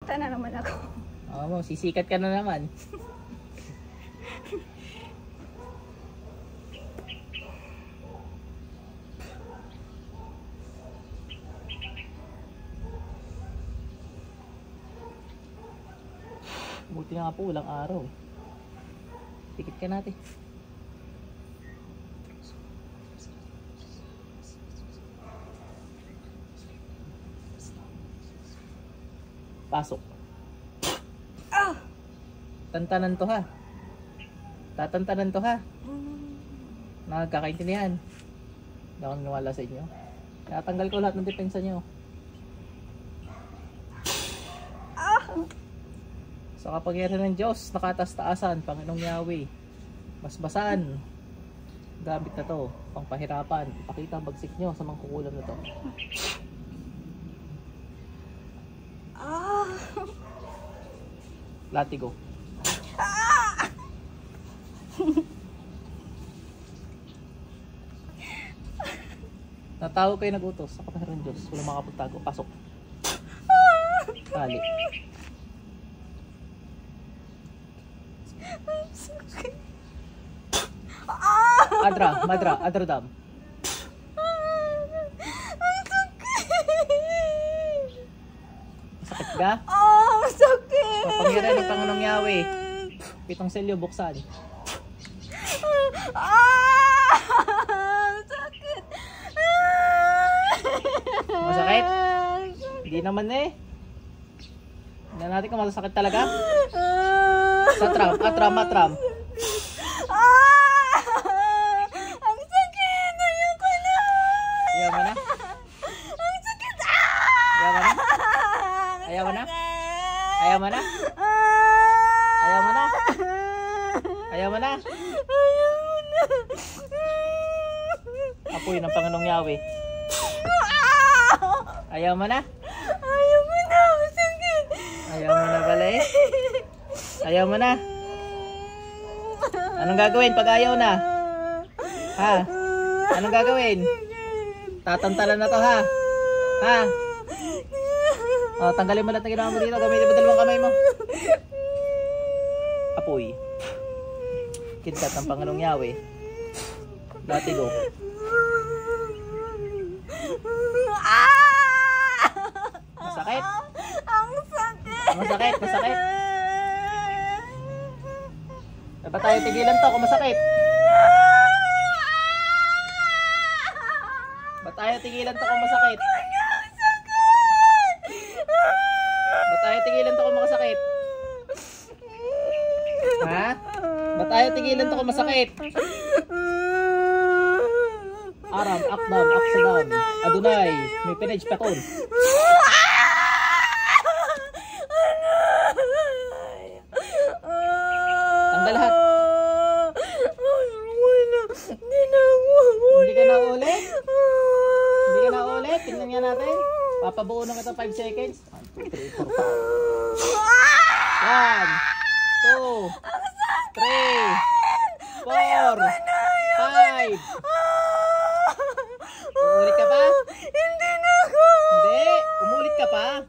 Nakalimutan na naman ako. Oo, sisikat ka na naman. Buti nga po, walang araw. Tikit ka natin. Pasok. Tantanan to ha. Tatantanan to ha. Nakakakaintindihan. Hindi ako naniwala sa inyo. Natanggal ko lahat ng depensa nyo. Sa kapangyarihan ng Diyos, nakatas-taasan, Panginoong Yahweh. Basbasan. Gamit na to, pangpahirapan. Ipakita ang bagsik nyo sa mangkukulam na to. Latigo. Natawag kayo nagutos sa kapangyarihan ng Diyos. Walang makapagtago. Pasok. Tali. Adra, madra, adradam. Masakit ka? Masakit. Kapangyarihan ng Panginoong Yahweh. 7 selyo buksan. Sakit. Masakit? Hindi naman eh. Hindi natin kung masakit talaga. Satram, atram, atram. Ang sakit. Ayoko na. Ayaw mo na? Ang sakit. Ayaw mo na? Ayaw mo na? Ayaw mo na? Ayaw mo na? Ayaw mo na? Apoy ng Panginoong Yahweh. Ayaw mo na? Ayaw mo na. Ang sakit. Ayaw mo na pala eh. Ayaw mo na? Anong gagawin pag ayaw na? Ha? Anong gagawin? Tatantalan na to ha? Ha? O, tanggalin mo lahat na ginawa mo dito. Gamitin mo dalawang kamay mo. Apoy. Kidlat ng Panginoong Yahweh. Latigo. Masakit? Ang sakit. Masakit? Masakit? Dapat tayo tigilan to kung masakit. Ba't tayo tigilan to kung masakit? Ba't tayo tigilan to kung masakit? Ha? Ba't tayo tigilan to kung masakit? Aram, Akdam, Aksadam, Adonai, may pinage paton. Tanggal lahat. Hindi ka na ulit? Hindi ka na ulit? Tingnan nga natin. Papabuo na kita 5 seconds. 1, 2, 3, 4, 5. 1, 2, 3, 4, 5. Umulit ka pa? Hindi na ako. Hindi. Umulit ka pa?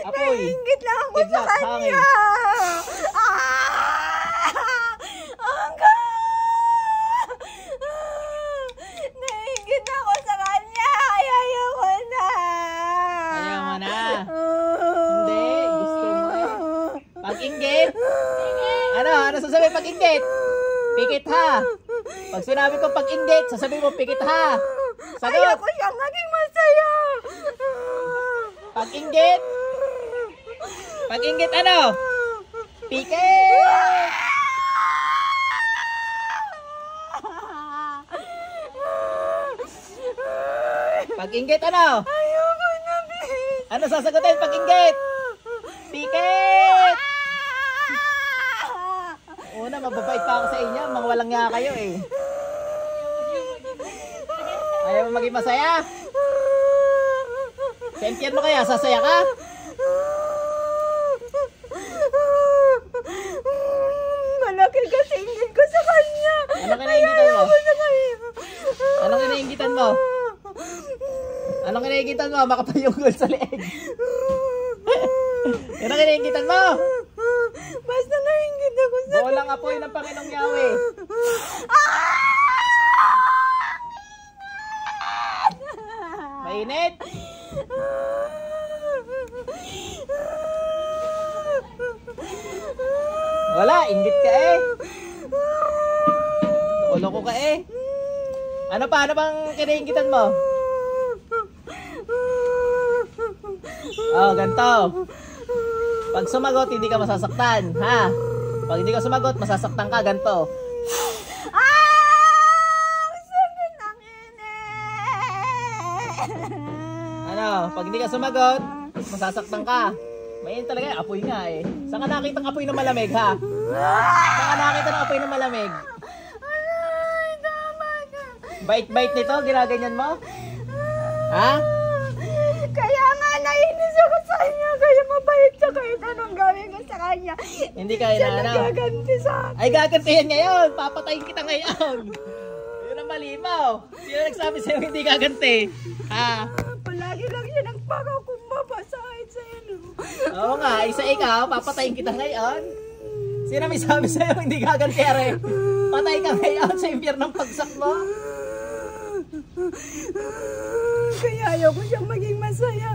Apoy. Naingit lang ako sa Kidlat, hangin. kanya. Naingit ako sa kanya. Ayoko na. Ayaw mo na. Hindi. Gusto mo eh. Pag-inggit. Ano sasabihin pag-inggit? Pikit ha. Pag sinabi ko pag-inggit, sasabihin mo pikit ha. Sagot. Ayoko siyang maging masaya. Pag-inggit. Pag-inggit ano? Pikit. Pag-inggit ano? Ayoko na, please. Ano sasagutin pag-inggit? Pikit. Una, mababait pa ako sa inyo. Mga walang nga kayo eh. Ayaw mo maging masaya? Sentient mo kaya? Sasaya ka? Malaki kasi ingit ko sa kanya. Anong kinaingitan mo? Ayoko sa kanya. Anong kinaingitan mo? Anong kinikitan mo? Makapal yung gold sa leeg. Anong kinikitan mo? Basta nainggit ako sa... Bolang apoy ng Panginoong Yahweh. Mainit? Wala, inggit ka eh. Loko ka eh. Ano pa? Ano bang kinikitan mo? Oh, ganito. Pag sumagot, hindi ka masasaktan, ha? Pag hindi ka sumagot, masasaktan ka, ganito. Sakit ang init! Ano? Pag hindi ka sumagot, masasaktan ka. Mainit talaga eh, apoy nga eh. Saan ka nakita ng apoy na malamig, ha? Saan ka nakita ng apoy na malamig? Ay, tama ka. Bait-bait nito, ginaganyan mo? Ha? Kaya nga nainis ako sa kanya. Kaya mabait siya kahit anong gawin ko sa kanya. Hindi ka Siya inaano. nagaganti sa akin. Ay, gagantihan ngayon. Papatayin kita ngayon. Yun ang mali mo. Sino nagsabi sa'yo hindi gaganti? Ha? Palagi lang siya nagpakaw kung mapasahid sa ino. Oo nga, isa ikaw, papatayin kita ngayon. Sino may sabi sa'yo hindi gaganti, are? Patay ka ngayon sa impyernong pagsak mo. Kaya ayaw ko siyang maging masaya.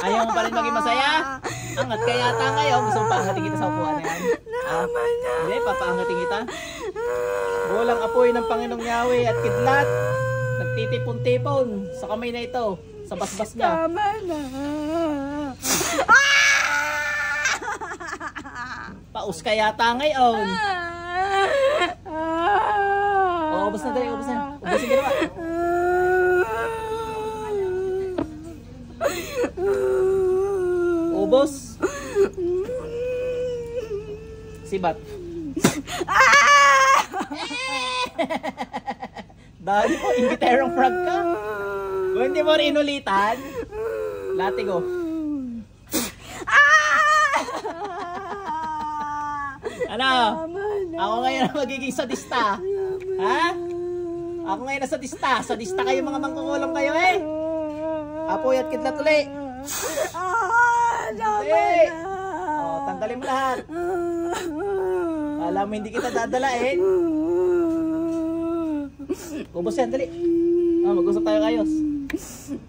Ayaw mo pa rin maging masaya? Angat ka yata ngayon. Gusto mo paangatin kita sa upuan na yan? Naman na. Hindi, papaangatin kita. Bolang apoy ng Panginoong Yahweh at kidlat. Nagtitipon-tipon sa kamay na ito. Sa basbas niya. Tama na. Paus ka yata ngayon. O, ubos na dali, ubos na. Ubos yung ginawa. Ubos. Sibat. Dahil mo, ingiterong frog ka. Kung hindi mo rin inulitan, latigo. Ano? Ako ngayon ang magiging sadista. Ha? Ako ngayon ang sadista. Sadista kayo mga mangkukulong kayo eh. Apoy at kidlat uli. Hey! Oh, tanggalin mo lahat. Alam mo hindi kita dadalain. Ubos yan, dali. Oh, mag-usap tayo ayos.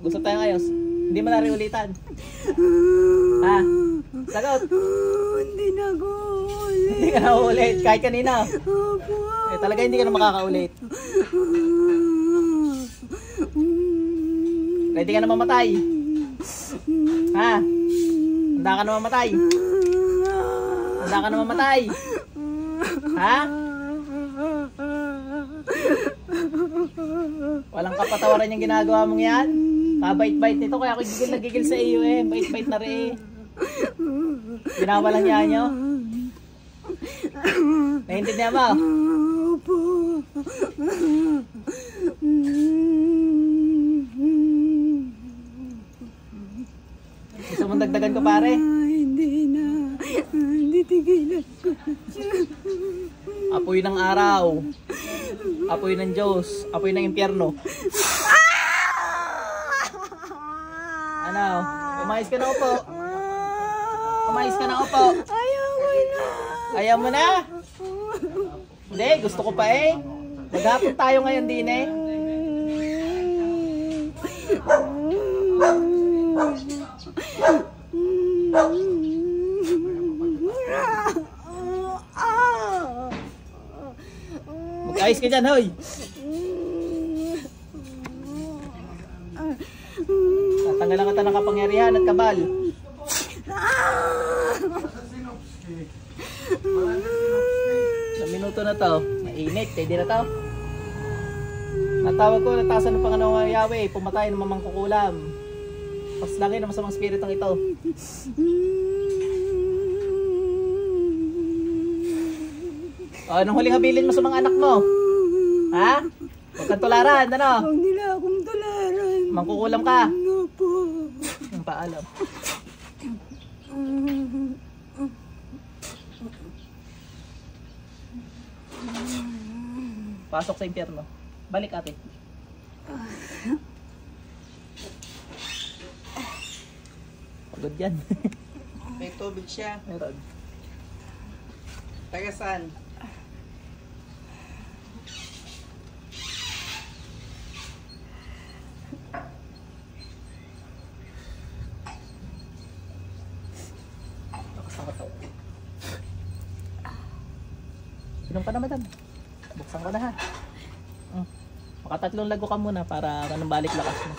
Mag-usap tayo ayos. Hindi mo na rin ulitan. Ha? Sagot. Hindi na ko ulit. Hindi ka na ulit. Kahit kanina. Opo. Eh, talaga hindi ka na makakaulit. Ready ka na mamatay. Ha? Handa ka na mamatay. Handa ka na mamatay. Ha? Walang kapatawaran yung ginagawa mong yan. Kabait-bait nito kaya ako gigil na gigil sa iyo eh. Bait-bait na rin eh. Ginawa lang yan nyo. Naiintindihan mo? Opo. Gusto mong dagdagan ko pare? Hindi na. Hindi tigilan ko. Apoy ng araw. Apoy ng Diyos. Apoy ng impyerno. Ano? Umayos ka na upo. Umayos ka na upo. Ayaw ko na. Ayaw mo na? Hindi, gusto ko pa eh. Maghapon tayo ngayon din eh. Mag-ayos ka dyan, hoy. Tatanggalan ka ng kapangyarihan at kabal. Sa minuto na to, mainit, pwede na to. Natawag ko, natasan ng Panginoong Yahweh, pumatay ng mamang kukulam. Paslangin ang masamang spiritong ito. O, anong huling habilin mo sa mga anak mo? Ha? Huwag kang tularan, ano? Huwag nila akong tularan. Mangkukulam ka. Opo. Ang paalam. Pasok sa impyerno. Balik ate. Pagod yan. May tubig siya. Meron. Taga saan? Nakasakot ako. Inom ka na madam. Buksan ko na ha. Makatatlong lago ka muna para anong balik lakas mo.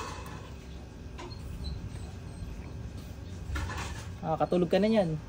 Katulog ka na yan.